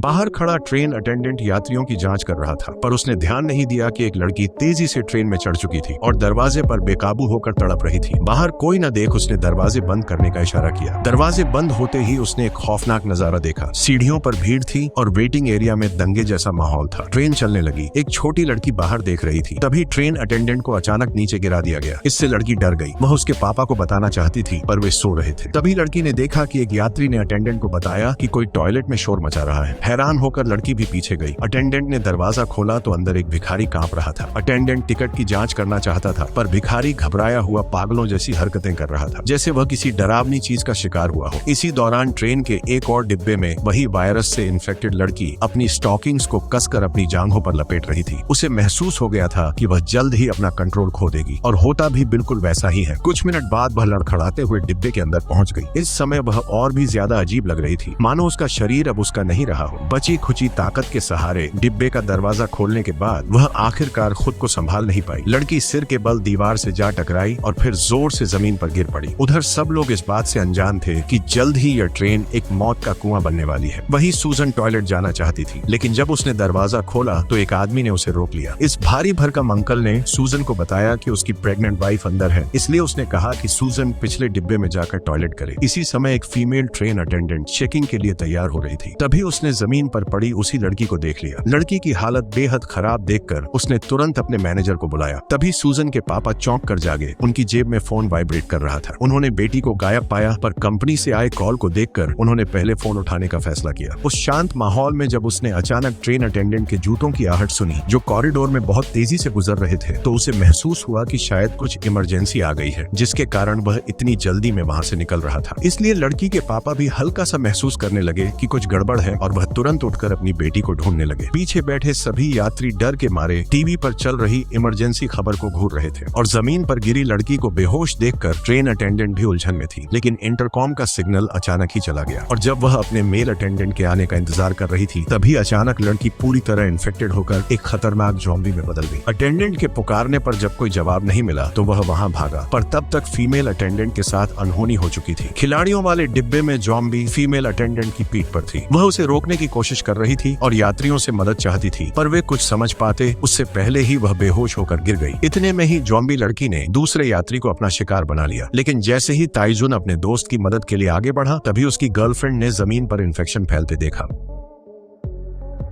बाहर खड़ा train attendant यात्रियों की जांच कर रहा था, पर उसने ध्यान नहीं दिया कि एक लड़की तेजी से ट्रेन में चढ़ चुकी थी और दरवाजे पर बेकाबू होकर तड़प रही थी। बाहर कोई न देख उसने दरवाजे बंद करने का इशारा किया। दरवाजे बंद होते ही उसने एक खौफनाक नजारा देखा। सीढ़ियों पर भीड़ थी और वेटिंग एरिया में दंगे जैसा माहौल था। ट्रेन चलने लगी। एक छोटी लड़की बाहर देख रही थी। तभी ट्रेन अटेंडेंट को अचानक नीचे गिरा दिया गया। इससे लड़की डर गई। वह उसके पापा को बताना चाहती थी, पर वे सो रहे थे। तभी लड़की ने देखा कि एक यात्री ने अटेंडेंट को बताया कि कोई टॉयलेट में शोर मचा रहा है। हैरान होकर लड़की भी पीछे गई। अटेंडेंट ने दरवाजा खोला तो अंदर एक भिखारी कांप रहा था। अटेंडेंट टिकट की जांच करना चाहता था, पर भिखारी घबराया हुआ पागलों जैसी हरकतें कर रहा था, जैसे वह किसी डरावनी चीज का शिकार हुआ हो। इसी दौरान ट्रेन के एक और डिब्बे में वही वायरस से इन्फेक्टेड लड़की अपनी स्टॉकिंग्स को कसकर अपनी जांघों पर लपेट रही थी। उसे महसूस हो गया था कि वह जल्द ही अपना कंट्रोल खो देगी, और होता भी बिल्कुल वैसा ही है। कुछ मिनट बाद वह लड़खड़ाते हुए डिब्बे के अंदर पहुंच गई। इस समय वह और भी ज्यादा अजीब लग रही थी, मानो उसका शरीर अब उसका नहीं रहा हो। बची खुची ताकत के सहारे डिब्बे का दरवाजा खोलने के बाद वह आखिरकार खुद को संभाल नहीं पाई। लड़की सिर के बल दीवार से जा टकराई और फिर जोर से जमीन पर गिर पड़ी। उधर सब लोग इस बात से अनजान थे कि जल्द ही यह ट्रेन एक मौत का कुआं बनने वाली है। वही सूजन टॉयलेट जाना चाहती थी, लेकिन जब उसने दरवाजा खोला तो एक आदमी ने उसे रोक लिया। इस भारी भरकम अंकल ने सूजन को बताया कि उसकी प्रेग्नेंट वाइफ अंदर है, इसलिए उसने कहा कि सूजन पिछले डिब्बे में जाकर टॉयलेट करे। इसी समय एक फीमेल ट्रेन अटेंडेंट चेकिंग के लिए तैयार हो रही थी। तभी उसने जमीन पर पड़ी उसी लड़की को देख लिया। लड़की की हालत बेहद खराब देखकर उसने तुरंत अपने मैनेजर को बुलाया। तभी सूजन के पापा चौंक कर जागे। उनकी जेब में फोन वाइब्रेट कर रहा था। उन्होंने बेटी को गायब पाया, पर कंपनी से आए कॉल को देखकर उन्होंने पहले फोन उठाने का फैसला किया। उस शांत माहौल में जब उसने अचानक ट्रेन अटेंडेंट के जूतों की आहट सुनी जो कॉरिडोर में बहुत तेजी से गुजर रहे थे, तो उसे महसूस हुआ कि शायद कुछ इमरजेंसी आ गई है, जिसके कारण वह इतनी जल्दी में वहां से निकल रहा था। इसलिए लड़की के पापा भी हल्का सा महसूस करने लगे कि कुछ गड़बड़ है, और वह तुरंत उठकर अपनी बेटी को ढूंढने लगे। पीछे बैठे सभी यात्री डर के मारे टीवी पर चल रही इमरजेंसी खबर को घूर रहे थे, और जमीन पर गिरी लड़की को बेहोश देखकर ट्रेन अटेंडेंट भी उलझन में थी। लेकिन इंटरकॉम का सिग्नल अचानक ही चला गया, और जब वह अपने मेल अटेंडेंट के आने का इंतजार कर रही थी, तभी अचानक लड़की पूरी तरह इन्फेक्टेड होकर एक खतरनाक ज़ॉम्बी में बदल गई। अटेंडेंट के पुकारने पर जब कोई जवाब नहीं मिला तो वह वहां भागा, पर तब तक फीमेल अटेंडेंट के साथ अनहोनी हो चुकी थी। खिलाड़ियों वाले डिब्बे में ज़ॉम्बी फीमेल अटेंडेंट की पीठ पर थी। वह उसे रोकने की कोशिश कर रही थी और यात्रियों से मदद चाहती थी, पर वे कुछ समझ पाते उससे पहले ही वह बेहोश होकर गिर गई। इतने में ही ज़ॉम्बी लड़की ने दूसरे यात्री को अपना शिकार बना लिया। लेकिन जैसे ही ताइजुन अपने दोस्त की मदद के लिए आगे बढ़ा, तभी उसकी गर्लफ्रेंड ने जमीन पर इन्फेक्शन फैलते देखा।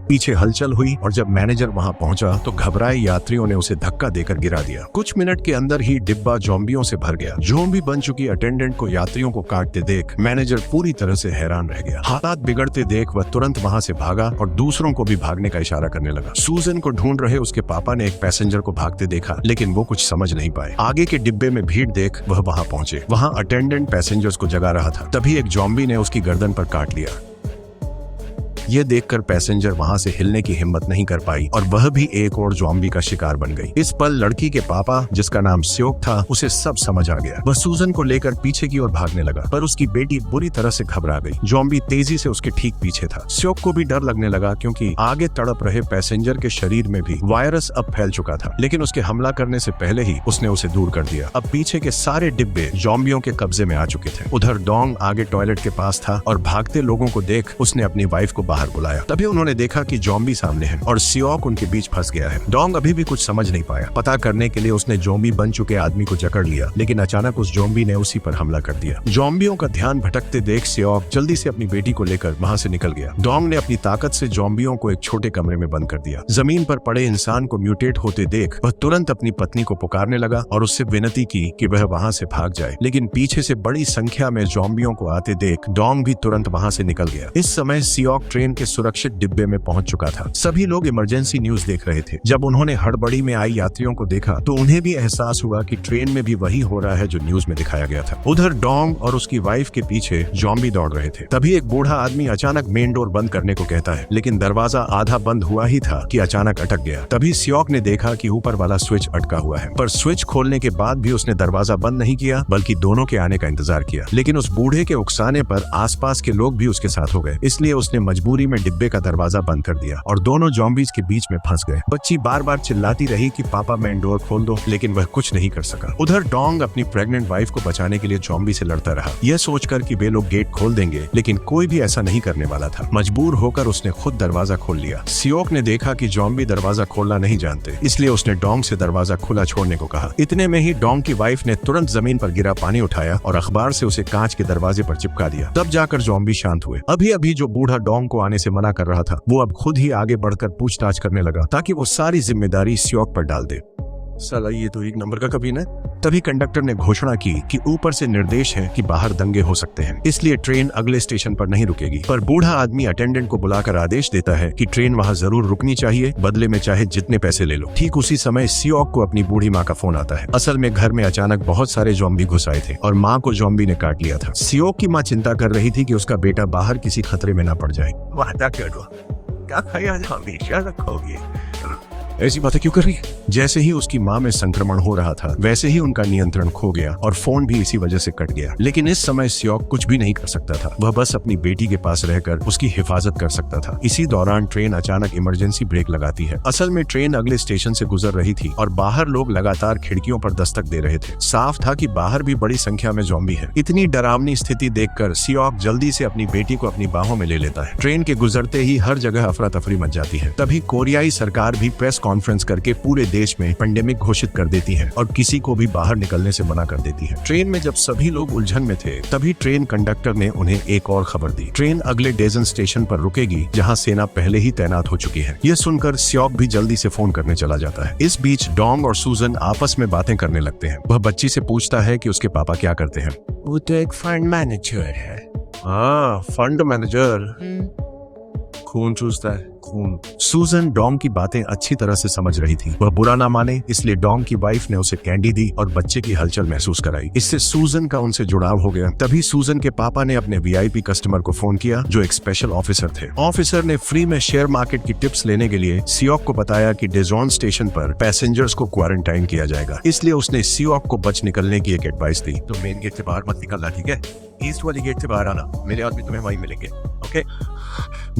पीछे हलचल हुई, और जब मैनेजर वहां पहुंचा तो घबराए यात्रियों ने उसे धक्का देकर गिरा दिया। कुछ मिनट के अंदर ही डिब्बा ज़ॉम्बियों से भर गया। ज़ॉम्बी बन चुकी अटेंडेंट को यात्रियों को काटते देख मैनेजर पूरी तरह से हैरान रह गया। हालात बिगड़ते देख वह तुरंत वहां से भागा और दूसरों को भी भागने का इशारा करने लगा। सूजन को ढूंढ रहे उसके पापा ने एक पैसेंजर को भागते देखा, लेकिन वो कुछ समझ नहीं पाए। आगे के डिब्बे में भीड़ देख वह वहां पहुंचे। वहां अटेंडेंट पैसेंजर्स को जगा रहा था। तभी एक ज़ॉम्बी ने उसकी गर्दन पर काट लिया। ये देखकर पैसेंजर वहां से हिलने की हिम्मत नहीं कर पाई, और वह भी एक और ज़ॉम्बी का शिकार बन गई। इस पल लड़की के पापा, जिसका नाम स्योक था, उसे सब समझ आ गया। वह सूजन को लेकर पीछे की ओर भागने लगा, पर उसकी बेटी बुरी तरह से घबरा गई। ज़ॉम्बी तेजी से उसके ठीक पीछे था। स्योक को भी डर लगने लगा, क्योंकि आगे तड़प रहे पैसेंजर के शरीर में भी वायरस अब फैल चुका था। लेकिन उसके हमला करने से पहले ही उसने उसे दूर कर दिया। अब पीछे के सारे डिब्बे ज़ॉम्बियों के कब्जे में आ चुके थे। उधर डोंग आगे टॉयलेट के पास था, और भागते लोगों को देख उसने अपनी वाइफ को बाहर बुलाया। तभी उन्होंने देखा कि ज़ॉम्बी सामने है और सियोक उनके बीच फंस गया है। डोंग अभी भी कुछ समझ नहीं पाया। पता करने के लिए उसने ज़ॉम्बी बन चुके आदमी को जकड़ लिया, लेकिन अचानक उस ज़ॉम्बी ने उसी पर हमला कर दिया। ज़ॉम्बियों का ध्यान भटकते देख सियोक जल्दी से अपनी बेटी को लेकर वहां से निकल गया। डोंग ने अपनी ताकत से ज़ॉम्बियों को एक छोटे कमरे में बंद कर दिया। जमीन पर पड़े इंसान को म्यूटेट होते देख वह तुरंत अपनी पत्नी को पुकारने लगा और उससे विनती की कि वह वहां से भाग जाए, लेकिन पीछे से बड़ी संख्या में ज़ॉम्बियों को आते देख डोंग भी तुरंत वहां से निकल गया। इस समय सियोक ट्रेन के सुरक्षित डिब्बे में पहुंच चुका था। सभी लोग इमरजेंसी न्यूज देख रहे थे। जब उन्होंने हड़बड़ी में आई यात्रियों को देखा तो उन्हें भी एहसास हुआ कि ट्रेन में भी वही हो रहा है जो न्यूज में दिखाया गया था। उधर डोंग और उसकी वाइफ के पीछे ज़ॉम्बी दौड़ रहे थे। तभी एक बूढ़ा आदमी अचानक मेन डोर बंद करने को कहता है, लेकिन दरवाजा आधा बंद हुआ ही था कि अचानक अटक गया। तभी सियोक ने देखा कि ऊपर वाला स्विच अटका हुआ है, पर स्विच खोलने के बाद भी उसने दरवाजा बंद नहीं किया, बल्कि दोनों के आने का इंतजार किया। लेकिन उस बूढ़े के उकसाने पर आसपास के लोग भी उसके साथ हो गए, इसलिए उसने मजबूर मजबूरी में डिब्बे का दरवाजा बंद कर दिया और दोनों जॉम्बीज के बीच में फंस गए। बच्ची बार बार चिल्लाती रही कि पापा मेन डोर खोल दो, लेकिन वह कुछ नहीं कर सका। उधर डोंग अपनी प्रेग्नेंट वाइफ को बचाने के लिए जॉम्बी से लड़ता रहा, यह सोचकर कि वे लोग गेट खोल देंगे, लेकिन कोई भी ऐसा नहीं करने वाला था। मजबूर होकर उसने खुद दरवाजा खोल लिया। सियोक ने देखा कि जॉम्बी दरवाजा खोलना नहीं जानते, इसलिए उसने डोंग से दरवाजा खुला छोड़ने को कहा। इतने में ही डोंग की वाइफ ने तुरंत जमीन पर गिरा पानी उठाया और अखबार से उसे कांच के दरवाजे पर चिपका दिया। तब जाकर जॉम्बी शांत हुए। अभी अभी जो बूढ़ा डोंग को आने से मना कर रहा था, वो अब खुद ही आगे बढ़कर पूछताछ करने लगा ताकि वो सारी जिम्मेदारी सियोक पर डाल दे। साला ये तो एक नंबर का कमीना है। तभी कंडक्टर ने घोषणा की कि ऊपर से निर्देश है कि बाहर दंगे हो सकते हैं, इसलिए ट्रेन अगले स्टेशन पर नहीं रुकेगी। पर बूढ़ा आदमी अटेंडेंट को बुलाकर आदेश देता है कि ट्रेन वहां जरूर रुकनी चाहिए, बदले में चाहे जितने पैसे ले लो। ठीक उसी समय सियोक को अपनी बूढ़ी माँ का फोन आता है। असल में घर में अचानक बहुत सारे जॉम्बी घुस आए थे और माँ को जॉम्बी ने काट लिया था। सियोक की माँ चिंता कर रही थी कि उसका बेटा बाहर किसी खतरे में न पड़ जाए। वादा करो, क्या खाया हमेशा रखोगे? ऐसी बातें क्यों कर रही है? जैसे ही उसकी माँ में संक्रमण हो रहा था, वैसे ही उनका नियंत्रण खो गया और फोन भी इसी वजह से कट गया। लेकिन इस समय सियोक कुछ भी नहीं कर सकता था। वह बस अपनी बेटी के पास रहकर उसकी हिफाजत कर सकता था। इसी दौरान ट्रेन अचानक इमरजेंसी ब्रेक लगाती है। असल में ट्रेन अगले स्टेशन से गुजर रही थी और बाहर लोग लगातार खिड़कियों पर दस्तक दे रहे थे। साफ था कि बाहर भी बड़ी संख्या में जॉम्बी है। इतनी डरावनी स्थिति देखकर सियोक जल्दी से अपनी बेटी को अपनी बाहों में ले लेता है। ट्रेन के गुजरते ही हर जगह अफरा तफरी मच जाती है। तभी कोरियाई सरकार भी प्रेस कॉन्फ्रेंस करके पूरे देश में पेंडेमिक घोषित कर देती है और किसी को भी बाहर निकलने से मना कर देती है। ट्रेन में जब सभी लोग उलझन में थे, तभी ट्रेन कंडक्टर ने उन्हें एक और खबर दी। ट्रेन अगले डेजन स्टेशन पर रुकेगी, जहां सेना पहले ही तैनात हो चुकी है। यह सुनकर सियोक भी जल्दी से फोन करने चला जाता है। इस बीच डोंग और सूजन आपस में बातें करने लगते हैं। वह बच्ची से पूछता है कि उसके पापा क्या करते हैं। वो तो एक फंड मैनेजर है। हाँ, फंड मैनेजर। खून चूसता है, खून। सूजन डोंग की बातें अच्छी तरह से समझ रही थी। वह बुरा ना माने, इसलिए डोंग की वाइफ ने उसे कैंडी दी और बच्चे की हलचल महसूस कराई। इससे सूजन का उनसे जुड़ाव हो गया। तभी सूजन के पापा ने अपने वीआईपी कस्टमर को फोन किया, जो एक स्पेशल ऑफिसर थे। ऑफिसर ने फ्री में शेयर मार्केट की टिप्स लेने के लिए सियोक को बताया कि डेजोन स्टेशन पर पैसेंजर्स को क्वारंटाइन किया जाएगा। इसलिए उसने सियोक को बच निकलने की एक एडवाइस दी। तो मेन गेट से बाहर मत निकलना, ठीक है? ईस्ट वाली गेट से बाहर आना, मेरे आदमी तुम्हें वहीं मिलेंगे, ओके?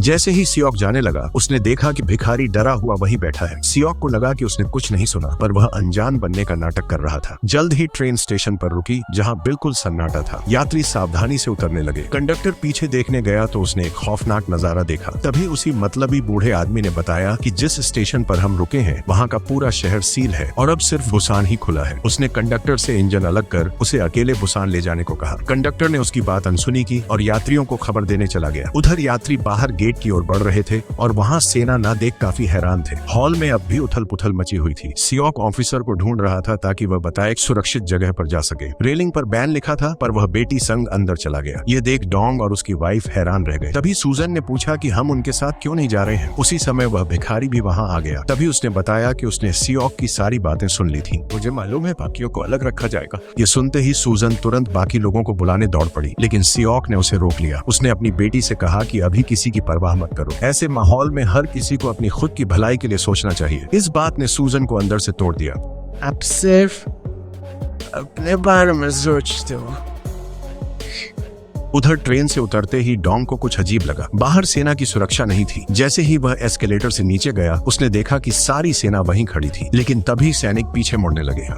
जैसे ही सियोक जाने लगा, उसने देखा कि भिखारी डरा हुआ वहीं बैठा है। सियोक को लगा कि उसने कुछ नहीं सुना, पर वह अनजान बनने का नाटक कर रहा था। जल्द ही ट्रेन स्टेशन पर रुकी, जहां बिल्कुल सन्नाटा था। यात्री सावधानी से उतरने लगे। कंडक्टर पीछे देखने गया तो उसने एक खौफनाक नजारा देखा। तभी उसी मतलबी बूढ़े आदमी ने बताया कि जिस स्टेशन पर हम रुके हैं, वहाँ का पूरा शहर सील है और अब सिर्फ बुसान ही खुला है। उसने कंडक्टर से इंजन अलग कर उसे अकेले बुसान ले जाने को कहा। कंडक्टर ने उसकी बात अनसुनी की और यात्रियों को खबर देने चला गया। उधर यात्री बाहर गेट की ओर बढ़ रहे थे और वहाँ सेना न देख काफी हैरान थे। हॉल में अब भी उथल पुथल मची हुई थी। सियोक ऑफिसर को ढूंढ रहा था ताकि वह बताए एक सुरक्षित जगह पर जा सके। रेलिंग पर बैन लिखा था, पर वह बेटी संग अंदर चला गया। ये देख डोंग और उसकी वाइफ हैरान रह गए। तभी सूजन ने पूछा कि हम उनके साथ क्यों नहीं जा रहे हैं। उसी समय वह भिखारी भी वहाँ आ गया। तभी उसने बताया कि उसने सियोक की सारी बातें सुन ली थी। मुझे मालूम है बाकियों को अलग रखा जाएगा। ये सुनते ही सूजन तुरंत बाकी लोगों को बुलाने दौड़ पड़ी, लेकिन सियोक ने उसे रोक लिया। उसने अपनी बेटी से कहा कि अभी किसी की परवाह मत करो। ऐसे माहौल में हर किसी को अपनी खुद की भलाई के लिए सोचना चाहिए। इस बात ने सूजन को अंदर से तोड़ दिया। आप सिर्फ अपने बारे में सोचते हो। उधर ट्रेन से उतरते ही डोंग को कुछ अजीब लगा। बाहर सेना की सुरक्षा नहीं थी। जैसे ही वह एस्केलेटर से नीचे गया, उसने देखा कि सारी सेना वहीं खड़ी थी, लेकिन तभी सैनिक पीछे मुड़ने लगे।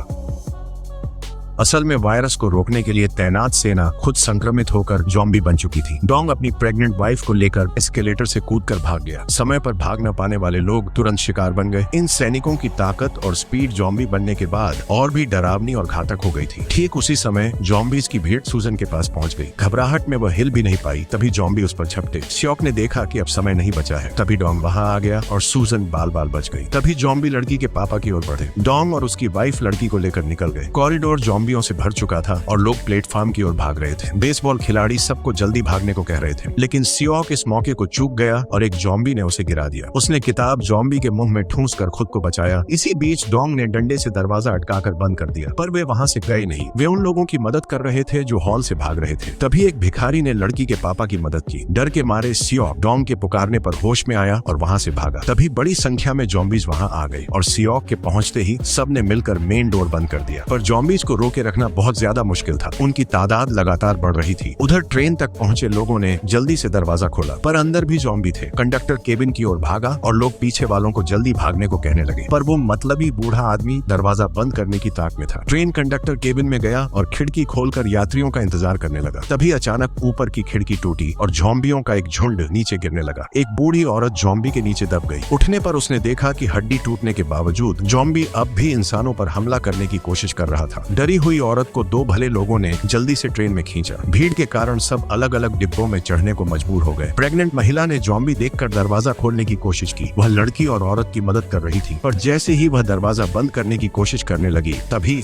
असल में वायरस को रोकने के लिए तैनात सेना खुद संक्रमित होकर जॉम्बी बन चुकी थी। डोंग अपनी प्रेग्नेंट वाइफ को लेकर एस्केलेटर से कूदकर भाग गया। समय पर भाग न पाने वाले लोग तुरंत शिकार बन गए। इन सैनिकों की ताकत और स्पीड जॉम्बी बनने के बाद और भी डरावनी और घातक हो गई थी। ठीक उसी समय जॉम्बीज की भीड़ सूजन के पास पहुंच गई। घबराहट में वह हिल भी नहीं पाई। तभी जॉम्बी उस पर झपटे। सियोक ने देखा कि अब समय नहीं बचा है। तभी डोंग वहां आ गया और सूजन बाल बाल बच गई। तभी जॉम्बी लड़की के पापा की ओर बढ़े। डोंग और उसकी वाइफ लड़की को लेकर निकल गए। कॉरिडोर जॉम्बियों से भर चुका था और लोग प्लेटफॉर्म की ओर भाग रहे थे। बेसबॉल खिलाड़ी सबको जल्दी भागने को कह रहे थे, लेकिन सियोक इस मौके को चूक गया और एक जॉम्बी ने उसे गिरा दिया। उसने किताब जॉम्बी के मुंह में ठूंस कर खुद को बचाया। इसी बीच डोंग ने डंडे से दरवाजा अटकाकर बंद कर दिया, पर वे वहां से गए नहीं। वे उन लोगों की मदद कर रहे थे जो हॉल से भाग रहे थे। तभी एक भिखारी ने लड़की के पापा की मदद की। डर के मारे सियोक डोंग के पुकारने पर होश में आया और वहां से भागा। तभी बड़ी संख्या में जॉम्बीज वहां आ गए और सियोक के पहुंचते ही सबने मिलकर मेन डोर बंद कर दिया। पर जॉम्बीज को रोकने रोके रखना बहुत ज्यादा मुश्किल था। उनकी तादाद लगातार बढ़ रही थी। उधर ट्रेन तक पहुंचे लोगों ने जल्दी से दरवाजा खोला, पर अंदर भी ज़ॉम्बी थे। कंडक्टर केबिन की ओर भागा और लोग पीछे वालों को जल्दी भागने को कहने लगे, पर वो मतलबी बूढ़ा आदमी दरवाजा बंद करने की ताक में था। ट्रेन कंडक्टर केबिन में गया और खिड़की खोलकर यात्रियों का इंतजार करने लगा। तभी अचानक ऊपर की खिड़की टूटी और ज़ॉम्बियों का एक झुंड नीचे गिरने लगा। एक बूढ़ी औरत ज़ॉम्बी के नीचे दब गई। उठने पर उसने देखा कि हड्डी टूटने के बावजूद ज़ॉम्बी अब भी इंसानों पर हमला करने की कोशिश कर रहा था। डरी हुई औरत को दो भले लोगों ने जल्दी से ट्रेन में खींचा। भीड़ के कारण सब अलग अलग डिब्बों में चढ़ने को मजबूर हो गए। प्रेग्नेंट महिला ने ज़ॉम्बी देखकर दरवाजा खोलने की कोशिश की। वह लड़की और औरत की मदद कर रही थी, पर जैसे ही वह दरवाजा बंद करने की कोशिश करने लगी, तभी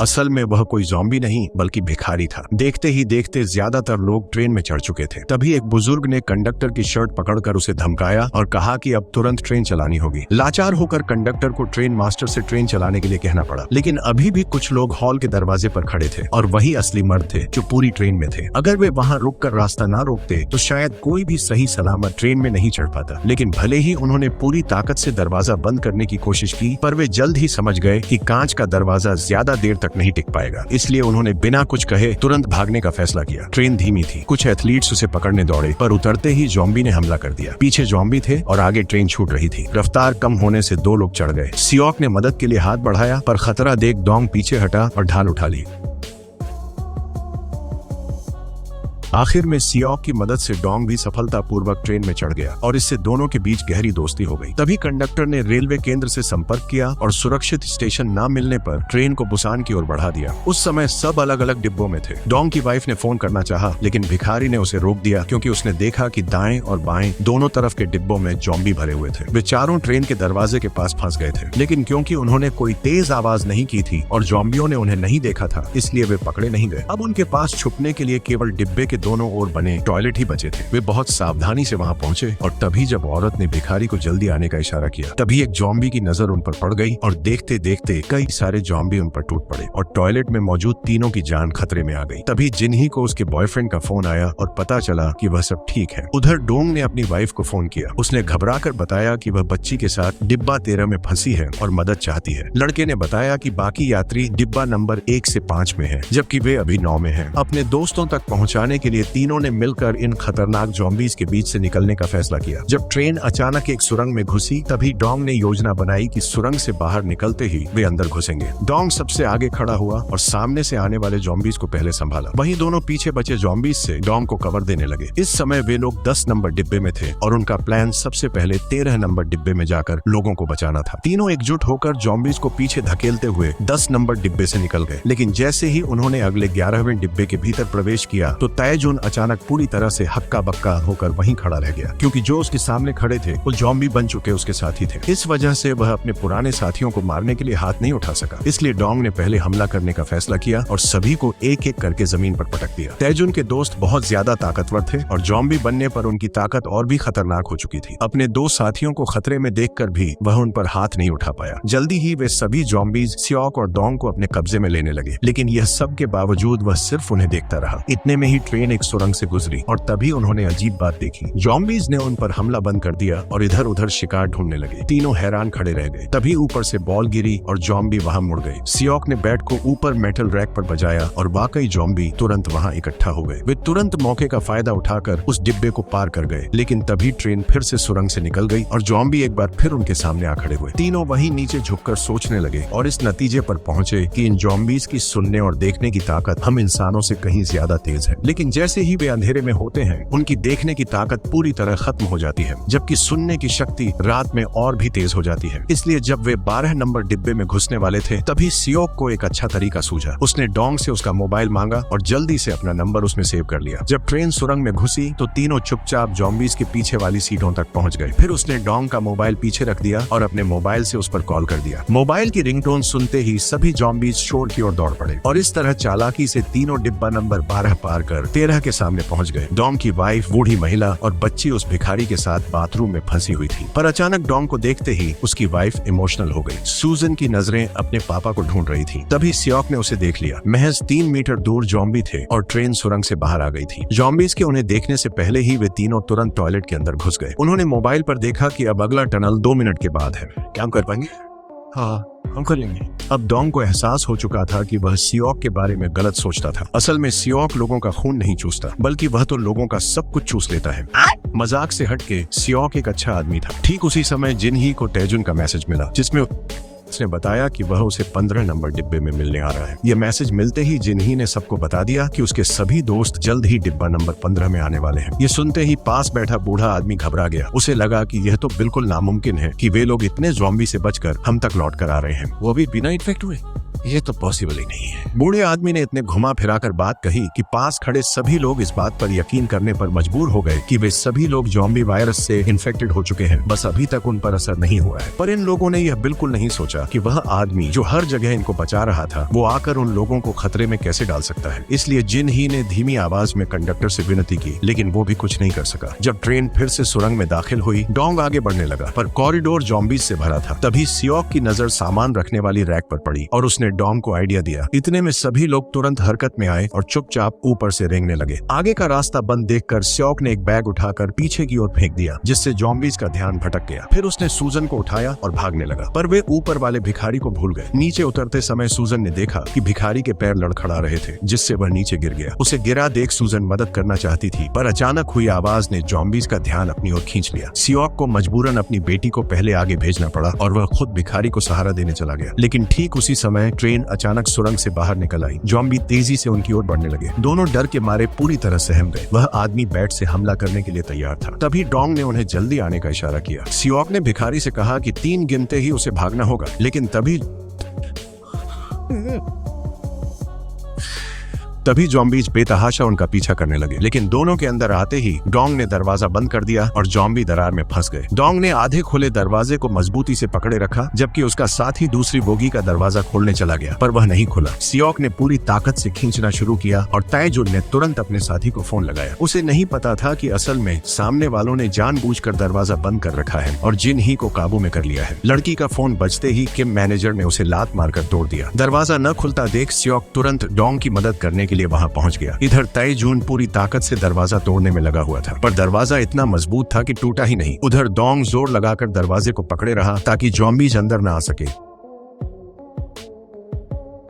असल में वह कोई ज़ॉम्बी नहीं बल्कि भिखारी था। देखते ही देखते ज्यादातर लोग ट्रेन में चढ़ चुके थे। तभी एक बुजुर्ग ने कंडक्टर की शर्ट पकड़कर उसे धमकाया और कहा कि अब तुरंत ट्रेन चलानी होगी। लाचार होकर कंडक्टर को ट्रेन मास्टर से ट्रेन चलाने के लिए कहना पड़ा, लेकिन अभी भी कुछ लोग हॉल के दरवाजे पर खड़े थे और वही असली मर्द थे जो पूरी ट्रेन में थे। अगर वे वहाँ रुककर रास्ता ना रोकते तो शायद कोई भी सही सलामत ट्रेन में नहीं चढ़ पाता। लेकिन भले ही उन्होंने पूरी ताकत से दरवाजा बंद करने की कोशिश की, पर वे जल्द ही समझ गए कि कांच का दरवाजा ज्यादा देर तक नहीं टिक पाएगा। इसलिए उन्होंने बिना कुछ कहे तुरंत भागने का फैसला किया। ट्रेन धीमी थी। कुछ एथलीट्स उसे पकड़ने दौड़े, पर उतरते ही ज़ॉम्बी ने हमला कर दिया। पीछे ज़ॉम्बी थे और आगे ट्रेन छूट रही थी। रफ्तार कम होने से दो लोग चढ़ गए। सियोक ने मदद के लिए हाथ बढ़ाया, पर खतरा देख डोंग पीछे हटा और ढाल उठा ली। आखिर में सियोक की मदद से डोंग भी सफलतापूर्वक ट्रेन में चढ़ गया और इससे दोनों के बीच गहरी दोस्ती हो गई। तभी कंडक्टर ने रेलवे केंद्र से संपर्क किया और सुरक्षित स्टेशन न मिलने पर ट्रेन को बुसान की ओर बढ़ा दिया। उस समय सब अलग अलग डिब्बों में थे। डोंग की वाइफ ने फोन करना चाहा, लेकिन भिखारी ने उसे रोक दिया क्योंकि उसने देखा कि दाएं और बाएं दोनों तरफ के डिब्बों में ज़ॉम्बी भरे हुए थे। वे चारों ट्रेन के दरवाजे के पास फंस गए थे, लेकिन क्योंकि उन्होंने कोई तेज आवाज नहीं की थी और ज़ॉम्बियों ने उन्हें नहीं देखा था, इसलिए वे पकड़े नहीं गए। अब उनके पास छुपने के लिए केवल डिब्बे के दोनों ओर बने टॉयलेट ही बचे थे। वे बहुत सावधानी से वहां पहुंचे और तभी जब औरत ने भिखारी को जल्दी आने का इशारा किया, तभी एक ज़ॉम्बी की नजर उन पर पड़ गई और देखते देखते कई सारे ज़ॉम्बी उन पर टूट पड़े और टॉयलेट में मौजूद तीनों की जान खतरे में आ गई। तभी जिन्ही को उसके बॉयफ्रेंड का फोन आया और पता चला कि वह सब ठीक है। उधर डोंग ने अपनी वाइफ को फोन किया। उसने घबराकर बताया कि वह बच्ची के साथ डिब्बा 13 में फंसी है और मदद चाहती है। लड़के ने बताया कि बाकी यात्री डिब्बा नंबर 1 से 5 में है, जबकि वे अभी 9 में हैं। अपने दोस्तों तक पहुंचाने के लिए तीनों ने मिलकर इन खतरनाक ज़ॉम्बीज के बीच से निकलने का फैसला किया। जब ट्रेन अचानक एक सुरंग में घुसी, तभी डोंग ने योजना बनाई कि सुरंग से बाहर निकलते ही वे अंदर घुसेंगे। डोंग सबसे आगे खड़ा हुआ और सामने से आने वाले ज़ॉम्बीज को पहले संभाला। वहीं दोनों पीछे बचे ज़ॉम्बीज से डोंग को कवर देने लगे। इस समय वे लोग 10 नंबर डिब्बे में थे और उनका प्लान सबसे पहले 13 नंबर डिब्बे में जाकर लोगों को बचाना था। तीनों एकजुट होकर ज़ॉम्बीज को पीछे धकेलते हुए 10 नंबर डिब्बे से निकल गए। लेकिन जैसे ही उन्होंने अगले 11वें डिब्बे के भीतर प्रवेश किया तो तैजुन अचानक पूरी तरह से हक्का बक्का होकर वहीं खड़ा रह गया, क्योंकि जो उसके सामने खड़े थे वो ज़ॉम्बी बन चुके उसके साथी थे। इस वजह से वह अपने पुराने साथियों को मारने के लिए हाथ नहीं उठा सका। इसलिए डोंग ने पहले हमला करने का फैसला किया और सभी को एक एक करके जमीन पर पटक दिया। तैजुन के दोस्त बहुत ज्यादा ताकतवर थे और ज़ॉम्बी बनने पर उनकी ताकत और भी खतरनाक हो चुकी थी। अपने दो साथियों को खतरे में देखकर भी वह उन पर हाथ नहीं उठा पाया। जल्दी ही वे सभी ज़ॉम्बीज सियोक और डोंग को अपने कब्जे में लेने लगे, लेकिन यह सब के बावजूद वह सिर्फ उन्हें देखता रहा। इतने में ही ट्रेन एक सुरंग से गुजरी और तभी उन्होंने अजीब बात देखी। ज़ॉम्बीज ने उन पर हमला बंद कर दिया और इधर उधर शिकार ढूंढने लगे। तीनों हैरान खड़े रह गए। तभी ऊपर से बॉल गिरी और ज़ॉम्बी वहां मुड़ गए। सियोक ने बैट को ऊपर मेटल रैक पर बजाया और वाकई ज़ॉम्बी तुरंत वहां इकट्ठा हो गए। वे तुरंत मौके का फायदा उठाकर उस डिब्बे को पार कर गए, लेकिन तभी ट्रेन फिर से सुरंग से निकल गई और ज़ॉम्बी एक बार फिर उनके सामने आ खड़े हुए। तीनों वहीं नीचे झुककर सोचने लगे और इस नतीजे पर पहुंचे कि इन ज़ॉम्बीज की सुनने और देखने की ताकत हम इंसानों से कहीं ज्यादा तेज है। लेकिन जैसे ही वे अंधेरे में होते हैं, उनकी देखने की ताकत पूरी तरह खत्म हो जाती है, जबकि सुनने की शक्ति रात में और भी तेज हो जाती है। इसलिए जब वे 12 नंबर डिब्बे में घुसने वाले थे, तभी सियोक को एक अच्छा तरीका सूझा। उसने डोंग से उसका मोबाइल मांगा और जल्दी से अपना नंबर उसमें सेव कर लिया। जब ट्रेन सुरंग में घुसी तो तीनों चुपचाप ज़ॉम्बीज के पीछे वाली सीटों तक पहुंच गए। फिर उसने डोंग का मोबाइल पीछे रख दिया और अपने मोबाइल से उस पर कॉल कर दिया। मोबाइल की रिंगटोन सुनते ही सभी ज़ॉम्बीज शोर की ओर दौड़ पड़े और इस तरह चालाकी से तीनों डिब्बा नंबर 12 पार कर 13 के सामने पहुंच गए। डोंग की वाइफ, बूढ़ी महिला और बच्ची उस भिखारी के साथ बाथरूम में फंसी हुई थी। पर अचानक डोंग को देखते ही उसकी वाइफ इमोशनल हो गई। सूजन की नजरें अपने पापा को ढूंढ रही थी। तभी सियोक ने उसे देख लिया। महज 3 मीटर दूर ज़ॉम्बी थे और ट्रेन सुरंग से बाहर आ गई थी। ज़ॉम्बीज के उन्हें देखने से पहले ही वे तीनों तुरंत टॉयलेट के अंदर घुस गए। उन्होंने मोबाइल पर देखा कि अब अगला टनल 2 मिनट के बाद है। क्या हम कर पाएंगे? हाँ, हम कर लेंगे। अब डोंग को एहसास हो चुका था कि वह सियोक के बारे में गलत सोचता था। असल में सियोक लोगों का खून नहीं चूसता, बल्कि वह तो लोगों का सब कुछ चूस लेता है। मजाक से हटके सियोक एक अच्छा आदमी था। ठीक उसी समय जिनही को तैजुन का मैसेज मिला, जिसमें उसने बताया कि वह उसे 15 नंबर डिब्बे में मिलने आ रहा है। यह मैसेज मिलते ही जिनही ने सबको बता दिया कि उसके सभी दोस्त जल्द ही डिब्बा नंबर 15 में आने वाले हैं। ये सुनते ही पास बैठा बूढ़ा आदमी घबरा गया। उसे लगा कि यह तो बिल्कुल नामुमकिन है कि वे लोग इतने ज़ॉम्बी से बचकर हम तक लौट कर आ रहे हैं, वो भी बिना इन्फेक्ट हुए। ये तो पॉसिबल ही नहीं है। बूढ़े आदमी ने इतने घुमा फिराकर बात कही कि पास खड़े सभी लोग इस बात पर यकीन करने पर मजबूर हो गए कि वे सभी लोग ज़ॉम्बी वायरस से इन्फेक्टेड हो चुके हैं, बस अभी तक उन पर असर नहीं हुआ है। पर इन लोगों ने यह बिल्कुल नहीं सोचा कि वह आदमी जो हर जगह इनको बचा रहा था, वो आकर उन लोगों को खतरे में कैसे डाल सकता है। इसलिए जिन ही ने धीमी आवाज में कंडक्टर से विनती की, लेकिन वो भी कुछ नहीं कर सका। जब ट्रेन फिर से सुरंग में दाखिल हुई, डोंग आगे बढ़ने लगा, पर कॉरिडोर ज़ॉम्बीज से भरा था। तभी सियोक की नजर सामान रखने वाली रैक पर पड़ी और उसने डोंग को आइडिया दिया। इतने में सभी लोग तुरंत हरकत में आए और चुपचाप ऊपर से रेंगने लगे। आगे का रास्ता बंद देखकर सियोक ने एक बैग उठाकर पीछे की ओर फेंक दिया, जिससे ज़ॉम्बीज का ध्यान भटक गया। फिर उसने सूजन को उठाया और भागने लगा, पर वे ऊपर वाले भिखारी को भूल गए। नीचे उतरते समय सूजन ने देखा कि भिखारी के पैर लड़खड़ा रहे थे, जिससे वह नीचे गिर गया। उसे गिरा देख सूजन मदद करना चाहती थी, पर अचानक हुई आवाज ने ज़ॉम्बीज का ध्यान अपनी ओर खींच लिया। सियोक को मजबूरन अपनी बेटी को पहले आगे भेजना पड़ा और वह खुद भिखारी को सहारा देने चला गया। लेकिन ठीक उसी समय ट्रेन अचानक सुरंग से बाहर निकल आई। ज़ॉम्बी तेजी से उनकी ओर बढ़ने लगे। दोनों डर के मारे पूरी तरह सहम गए। वह आदमी बैट से हमला करने के लिए तैयार था। तभी डोंग ने उन्हें जल्दी आने का इशारा किया। सियोक ने भिखारी से कहा कि 3 गिनते ही उसे भागना होगा, लेकिन तभी ज़ॉम्बीज बेतहाशा उनका पीछा करने लगे। लेकिन दोनों के अंदर आते ही डोंग ने दरवाजा बंद कर दिया और ज़ॉम्बी दरार में फंस गए। डोंग ने आधे खुले दरवाजे को मजबूती से पकड़े रखा, जबकि उसका साथी दूसरी बोगी का दरवाजा खोलने चला गया, पर वह नहीं खुला। सियोक ने पूरी ताकत से खींचना शुरू किया और तैजुन ने तुरंत अपने साथी को फोन लगाया। उसे नहीं पता था कि असल में सामने वालों ने जानबूझकर दरवाजा बंद कर रखा है और जिन ही को काबू में कर लिया है। लड़की का फोन बजते ही किम मैनेजर ने उसे लात मारकर तोड़ दिया। दरवाजा न खुलता देख सियोक तुरंत डोंग की मदद करने के लिए वहां पहुंच गया। इधर तैजुन पूरी ताकत से दरवाजा तोड़ने में लगा हुआ था, पर दरवाजा इतना मजबूत था कि टूटा ही नहीं। उधर डोंग जोर लगाकर दरवाजे को पकड़े रहा ताकि ज़ॉम्बीज अंदर न आ सके।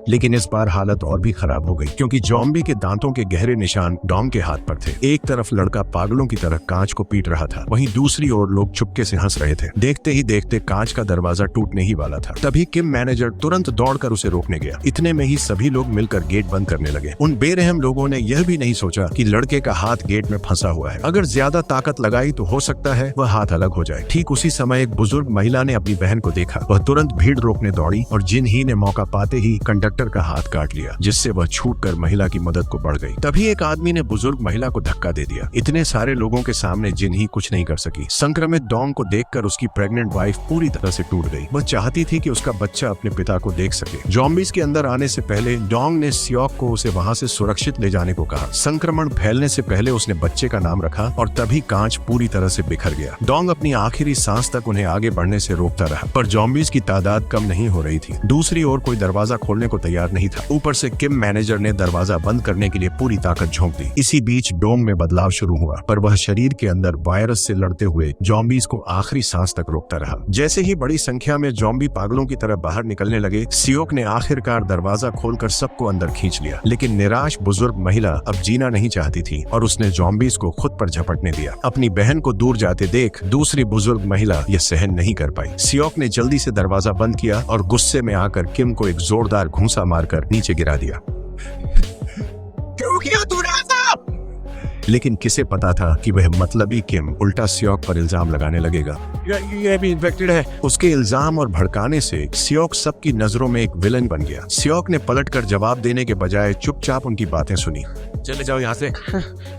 लेकिन इस बार हालत और भी खराब हो गई, क्योंकि ज़ॉम्बी के दांतों के गहरे निशान डोंग के हाथ पर थे। एक तरफ लड़का पागलों की तरह कांच को पीट रहा था, वहीं दूसरी ओर लोग चुपके से हंस रहे थे। देखते ही देखते कांच का दरवाजा टूटने ही वाला था। तभी किम मैनेजर तुरंत दौड़कर उसे रोकने गया। इतने में ही सभी लोग मिलकर गेट बंद करने लगे। उन बेरहम लोगों ने यह भी नहीं सोचा कि लड़के का हाथ गेट में फंसा हुआ है। अगर ज्यादा ताकत लगाई तो हो सकता है वह हाथ अलग हो जाए। ठीक उसी समय एक बुजुर्ग महिला ने अपनी बहन को देखा। वह तुरंत भीड़ रोकने दौड़ी और जिन ही ने मौका पाते ही कंडक्टर का हाथ काट लिया, जिससे वह छूटकर महिला की मदद को बढ़ गई। तभी एक आदमी ने बुजुर्ग महिला को धक्का दे दिया। इतने सारे लोगों के सामने जिन ही कुछ नहीं कर सकी। संक्रमित डोंग को देखकर उसकी प्रेग्नेंट वाइफ पूरी तरह से टूट गई। वह चाहती थी कि उसका बच्चा अपने पिता को देख सके। ज़ॉम्बीज के अंदर आने से पहले डोंग ने सियोक को उसे वहां से सुरक्षित ले जाने को कहा। संक्रमण फैलने से पहले उसने बच्चे का नाम रखा और तभी कांच पूरी तरह से बिखर गया। डोंग अपनी आखिरी सांस तक उन्हें आगे बढ़ने से रोकता रहा, पर ज़ॉम्बीज की तादाद कम नहीं हो रही थी। दूसरी ओर कोई दरवाजा खोलने को तैयार नहीं था। ऊपर से किम मैनेजर ने दरवाजा बंद करने के लिए पूरी ताकत झोंक दी। इसी बीच डोंग में बदलाव शुरू हुआ, पर वह शरीर के अंदर वायरस से लड़ते हुए ज़ॉम्बीज को आखिरी सांस तक रोकता रहा। जैसे ही बड़ी संख्या में ज़ॉम्बी पागलों की तरह बाहर निकलने लगे, सियोक ने आखिरकार दरवाजा खोलकर सबको अंदर खींच लिया। लेकिन निराश बुजुर्ग महिला अब जीना नहीं चाहती थी और उसने ज़ॉम्बीज को खुद पर झपटने दिया। अपनी बहन को दूर जाते देख दूसरी बुजुर्ग महिला यह सहन नहीं कर पाई। सियोक ने जल्दी से दरवाजा बंद किया और गुस्से में आकर किम को एक जोरदार घूंसा मारकर नीचे गिरा दिया। क्यों किया तूने ऐसा? लेकिन किसे पता था कि वह मतलबी किम उल्टा सियोक पर इल्जाम लगाने लगेगा। ये भी इन्फेक्टेड है। उसके इल्जाम और भड़काने से सियोक सबकी नजरों में एक विलन बन गया। सियोक ने पलटकर जवाब देने के बजाय चुपचाप उनकी बातें सुनी। चले जाओ यहाँ से।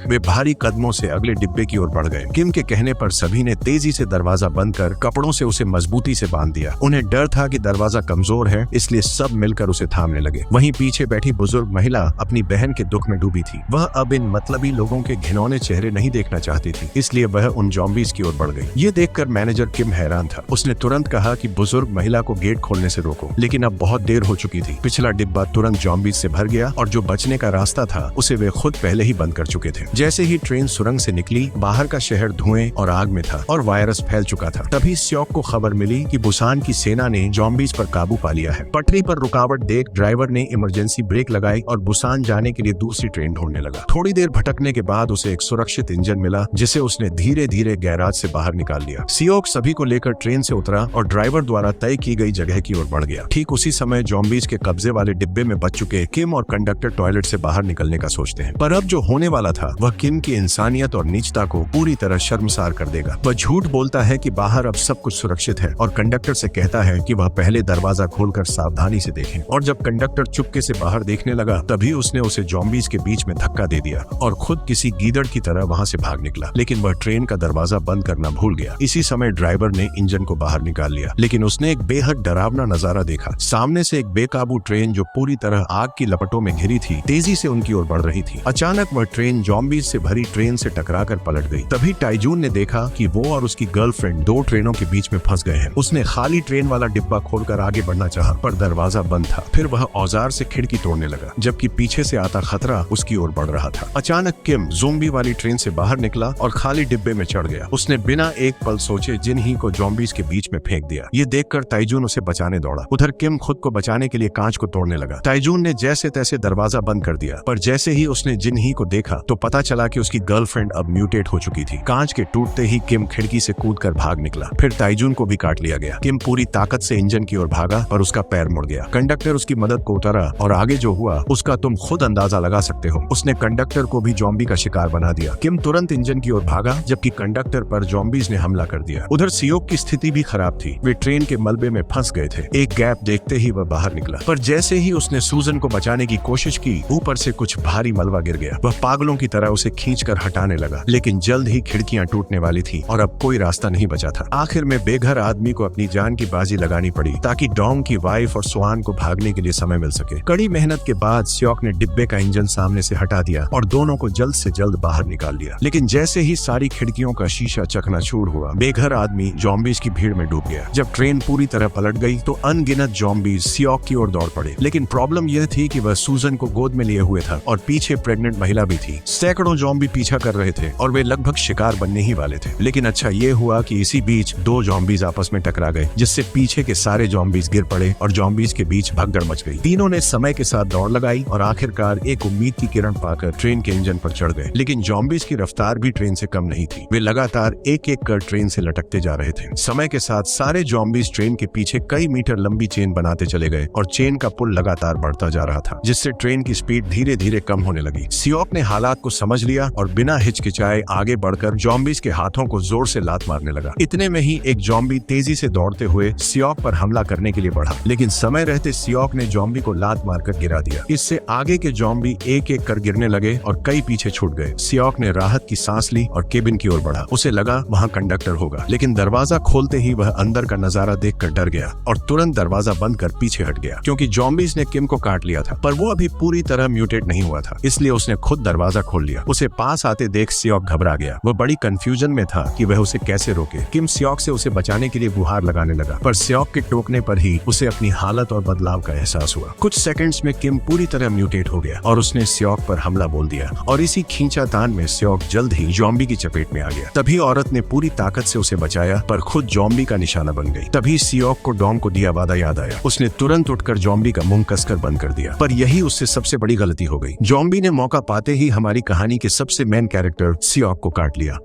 वे भारी कदमों से अगले डिब्बे की ओर बढ़ गए। किम के कहने पर सभी ने तेजी से दरवाजा बंद कर कपड़ों से उसे मजबूती से बांध दिया। उन्हें डर था कि दरवाजा कमजोर है, इसलिए सब मिलकर उसे थामने लगे। वहीं पीछे बैठी बुजुर्ग महिला अपनी बहन के दुख में डूबी थी। वह अब इन मतलबी लोगों के घिनौने चेहरे नहीं देखना चाहती थी, इसलिए वह उन जॉम्बीज की ओर बढ़ गई। ये देखकर मैनेजर किम हैरान था। उसने तुरंत कहा कि बुजुर्ग महिला को गेट खोलने से रोको, लेकिन अब बहुत देर हो चुकी थी। पिछला डिब्बा तुरंत जॉम्बीज से भर गया और जो बचने का रास्ता था उसे वे खुद पहले ही बंद कर चुके थे। जैसे ही ट्रेन सुरंग से निकली, बाहर का शहर धुएं और आग में था और वायरस फैल चुका था। तभी स्योक को खबर मिली कि बुसान की सेना ने जॉम्बीज पर काबू पा लिया है। पटरी पर रुकावट देख ड्राइवर ने इमरजेंसी ब्रेक लगाई और बुसान जाने के लिए दूसरी ट्रेन ढूंढने लगा। थोड़ी देर भटकने के बाद उसे एक सुरक्षित इंजन मिला, जिसे उसने धीरे धीरे गैराज से बाहर निकाल लिया। सियोक सभी को लेकर ट्रेन से उतरा और ड्राइवर द्वारा तय की गई जगह की ओर बढ़ गया। ठीक उसी समय जॉम्बीज के कब्जे वाले डिब्बे में बच चुके किम और कंडक्टर टॉयलेट से बाहर निकलने का सोचते हैं, पर अब जो होने वाला था वह किम की इंसानियत और नीचता को पूरी तरह शर्मसार कर देगा। वह झूठ बोलता है कि बाहर अब सब कुछ सुरक्षित है और कंडक्टर से कहता है कि वह पहले दरवाजा खोलकर सावधानी से देखें। और जब कंडक्टर चुपके से बाहर देखने लगा, तभी उसने उसे जॉम्बीज के बीच में धक्का दे दिया और खुद किसी गीदड़ की तरह वहां से भाग निकला। लेकिन वह ट्रेन का दरवाजा बंद करना भूल गया। इसी समय ड्राइवर ने इंजन को बाहर निकाल लिया, लेकिन उसने एक बेहद डरावना नजारा देखा। सामने से एक बेकाबू ट्रेन जो पूरी तरह आग की लपटों में घिरी थी, तेजी से उनकी ओर बढ़ रही थी। अचानक वह ट्रेन जॉम्बीज से भरी ट्रेन से टकराकर पलट गई। तभी टाइजून ने देखा कि वो और उसकी गर्लफ्रेंड दो ट्रेनों के बीच में फंस गए हैं। उसने खाली ट्रेन वाला डिब्बा खोलकर आगे बढ़ना चाहा, पर दरवाजा बंद था। फिर वह औजार से खिड़की तोड़ने लगा, जबकि पीछे से आता खतरा उसकी ओर बढ़ रहा था। अचानक किम ज़ोंबी वाली ट्रेन से बाहर निकला और खाली डिब्बे में चढ़ गया। उसने बिना एक पल सोचे जिन ही को जॉम्बीज के बीच में फेंक दिया। ये देखकर ताइजून उसे बचाने दौड़ा। उधर किम खुद को बचाने के लिए कांच को तोड़ने लगा। ताइजून ने जैसे तैसे दरवाजा बंद कर दिया, पर जैसे ही उसने जिन ही को देखा तो पता चला कि उसकी गर्लफ्रेंड अब म्यूटेट हो चुकी थी। कांच के टूटते ही किम खिड़की से कूदकर भाग निकला। फिर ताइजून को भी काट लिया गया। किम पूरी ताकत से इंजन की ओर भागा, पर उसका पैर मुड़ गया। कंडक्टर उसकी मदद को उतरा और आगे जो हुआ उसका तुम खुद अंदाजा लगा सकते हो। उसने कंडक्टर को भी जॉम्बी का शिकार बना दिया। किम तुरंत इंजन की ओर भागा, जबकि कंडक्टर पर जॉम्बीज ने हमला कर दिया। उधर सियोक की स्थिति भी खराब थी। वे ट्रेन के मलबे में फंस गए थे। एक गैप देखते ही वह बाहर निकला, पर जैसे ही उसने सूजन को बचाने की कोशिश की, ऊपर से कुछ भारी मलबा गिर गया। वह पागलों की तरह उसे खींचकर हटाने लगा, लेकिन जल्द ही खिड़कियां टूटने वाली थी और अब कोई रास्ता नहीं बचा था। आखिर में बेघर आदमी को अपनी जान की बाजी लगानी पड़ी, ताकि डोंग की वाइफ और स्वान को भागने के लिए समय मिल सके। कड़ी मेहनत के बाद सियोक ने डिब्बे का इंजन सामने से हटा दिया और दोनों को जल्द से जल्द बाहर निकाल लिया। लेकिन जैसे ही सारी खिड़कियों का शीशा चकनाचूर हुआ, बेघर आदमी जॉम्बीज की भीड़ में डूब गया। जब ट्रेन पूरी तरह पलट गई तो अनगिनत जॉम्बीज सियोक की ओर दौड़ पड़े। लेकिन प्रॉब्लम यह थी कि वह सूजन को गोद में लिए हुए था और पीछे प्रेग्नेंट महिला भी थी। सैकड़ों जॉम्बी पीछा कर रहे थे और वे लगभग शिकार बनने ही वाले थे। लेकिन अच्छा ये हुआ कि इसी बीच दो जॉम्बीज आपस में टकरा गए, जिससे पीछे के सारे जॉम्बीज गिर पड़े और जॉम्बीज के बीच भगदड़ मच गई। तीनों ने समय के साथ दौड़ लगाई और आखिरकार एक उम्मीद की किरण पाकर ट्रेन के इंजन पर चढ़ गए। लेकिन जॉम्बीज की रफ्तार भी ट्रेन से कम नहीं थी। वे लगातार एक एक कर ट्रेन से लटकते जा रहे थे। समय के साथ सारे जॉम्बीज ट्रेन के पीछे कई मीटर लंबी चेन बनाते चले गए और चेन का पुल लगातार बढ़ता जा रहा था, जिससे ट्रेन की स्पीड धीरे धीरे कम होने लगी। सियोक ने हालात को समझ लिया और बिना हिचकिचाए आगे बढ़कर जॉम्बीज के हाथों को जोर से लात मारने लगा। इतने में ही एक जॉम्बी तेजी से दौड़ते हुए सियोक पर हमला करने के लिए बढ़ा, लेकिन समय रहते सियोक ने जॉम्बी को लात मारकर गिरा दिया। इससे आगे के जॉम्बी एक एक कर गिरने लगे और कई पीछे छूट गए। सियोक ने राहत की सांस ली और केबिन की ओर बढ़ा। उसे लगा वहां कंडक्टर होगा, लेकिन दरवाजा खोलते ही वह अंदर का नजारा देखकर डर गया और तुरंत दरवाजा बंद कर पीछे हट गया, क्योंकि जॉम्बीज ने किम को काट लिया था, पर वो अभी पूरी तरह म्यूटेट नहीं हुआ था। इसलिए उसने खुद दरवाजा खोल लिया। उसे पास आते देख सियोक घबरा गया। वह बड़ी कंफ्यूजन में था कि वह उसे कैसे रोके। किम सियोक से उसे बचाने के लिए गुहार लगाने लगा, पर सियोक के टोकने पर ही उसे अपनी हालत और बदलाव का एहसास हुआ। कुछ सेकंड्स में किम पूरी तरह म्यूटेट हो गया और उसने सियोक पर हमला बोल दिया और इसी खींचातान में सियोक जल्द ही जॉम्बी की चपेट में आ गया। तभी औरत ने पूरी ताकत से उसे बचाया, पर खुद जॉम्बी का निशाना बन गई। तभी सियोक को डोंग को दिया वादा याद आया। उसने तुरंत उठकर जॉम्बी का मुंह कसकर बंद कर दिया, पर यही उससे सबसे बड़ी गलती हो गई। जॉम्बी ने मौका पाते ही हमारी कहानी के सबसे मेन कैरेक्टर सियोक को काट लिया।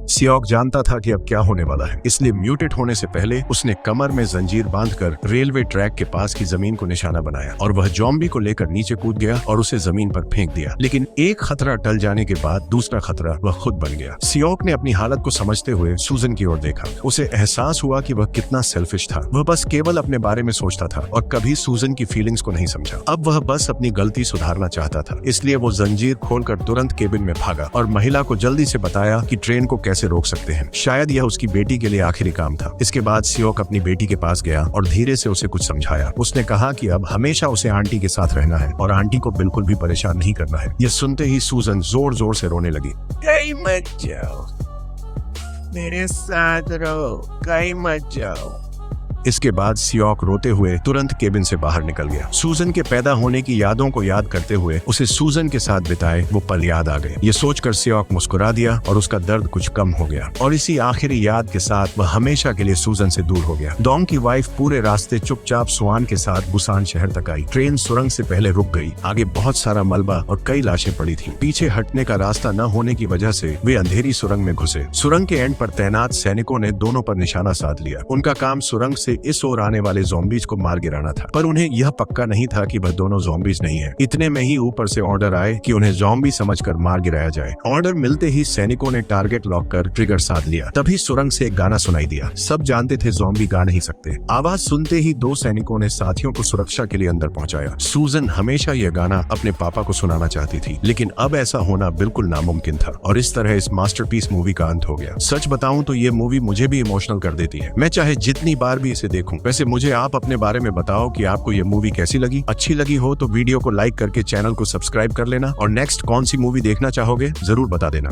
सियोक जानता था कि अब क्या होने वाला है, इसलिए म्यूटेट होने से पहले उसने कमर में जंजीर बांधकर रेलवे ट्रैक के पास की जमीन को निशाना बनाया और वह जॉम्बी को लेकर नीचे कूद गया और उसे जमीन पर फेंक दिया। लेकिन एक खतरा टल जाने के बाद दूसरा खतरा वह खुद बन गया। सियोक ने अपनी हालत को समझते हुए सूजन की ओर देखा। उसे एहसास हुआ कि वह कितना सेल्फिश था। वह बस केवल अपने बारे में सोचता था और कभी सूजन की फीलिंग्स को नहीं समझा। अब वह बस अपनी गलती सुधारना चाहता था, इसलिए वो जंजीर खोलकर तुरंत केबिन में भागा और महिला को जल्दी से बताया कि ट्रेन को कैसे से रोक सकते हैं। शायद यह उसकी बेटी के लिए आखिरी काम था। इसके बाद सियोक अपनी बेटी के पास गया और धीरे से उसे कुछ समझाया। उसने कहा कि अब हमेशा उसे आंटी के साथ रहना है और आंटी को बिल्कुल भी परेशान नहीं करना है। यह सुनते ही सूजन जोर जोर से रोने लगी। कहीं मत जाओ, मेरे साथ रहो, कहीं मत जाओ। इसके बाद सियोक रोते हुए तुरंत केबिन से बाहर निकल गया। सूजन के पैदा होने की यादों को याद करते हुए उसे सूजन के साथ बिताए वो पल याद आ गए। ये सोचकर सियोक मुस्कुरा दिया और उसका दर्द कुछ कम हो गया और इसी आखिरी याद के साथ वह हमेशा के लिए सूजन से दूर हो गया। डोंग की वाइफ पूरे रास्ते चुपचाप सुआन के साथ बुसान शहर तक आई। ट्रेन सुरंग से पहले रुक गई। आगे बहुत सारा मलबा और कई लाशें पड़ी थी। पीछे हटने का रास्ता न होने की वजह से वे अंधेरी सुरंग में घुसे। सुरंग के एंड पर तैनात सैनिकों ने दोनों पर निशाना साध लिया। उनका काम सुरंग से इस ओर आने वाले ज़ॉम्बीज को मार गिराना था, पर उन्हें यह पक्का नहीं था कि वह दोनों ज़ॉम्बीज नहीं है। इतने में ही ऊपर से ऑर्डर आए कि उन्हें ज़ॉम्बी समझकर मार गिराया जाए। ऑर्डर मिलते ही सैनिकों ने टारगेट लॉक कर ट्रिगर साध लिया। तभी सुरंग से एक गाना सुनाई दिया। सब जानते थे ज़ॉम्बी गा नहीं सकते। आवाज सुनते ही दो सैनिकों ने साथियों को सुरक्षा के लिए अंदर पहुंचाया। सूजन हमेशा यह गाना अपने पापा को सुनाना चाहती थी, लेकिन अब ऐसा होना बिल्कुल नामुमकिन था और इस तरह इस मास्टरपीस मूवी का अंत हो गया। सच बताऊं तो ये मूवी मुझे भी इमोशनल कर देती है। मैं चाहे जितनी बार भी इसे देखूं। वैसे मुझे आप अपने बारे में बताओ कि आपको ये मूवी कैसी लगी। अच्छी लगी हो तो वीडियो को लाइक करके चैनल को सब्सक्राइब कर लेना और नेक्स्ट कौन सी मूवी देखना चाहोगे जरूर बता देना।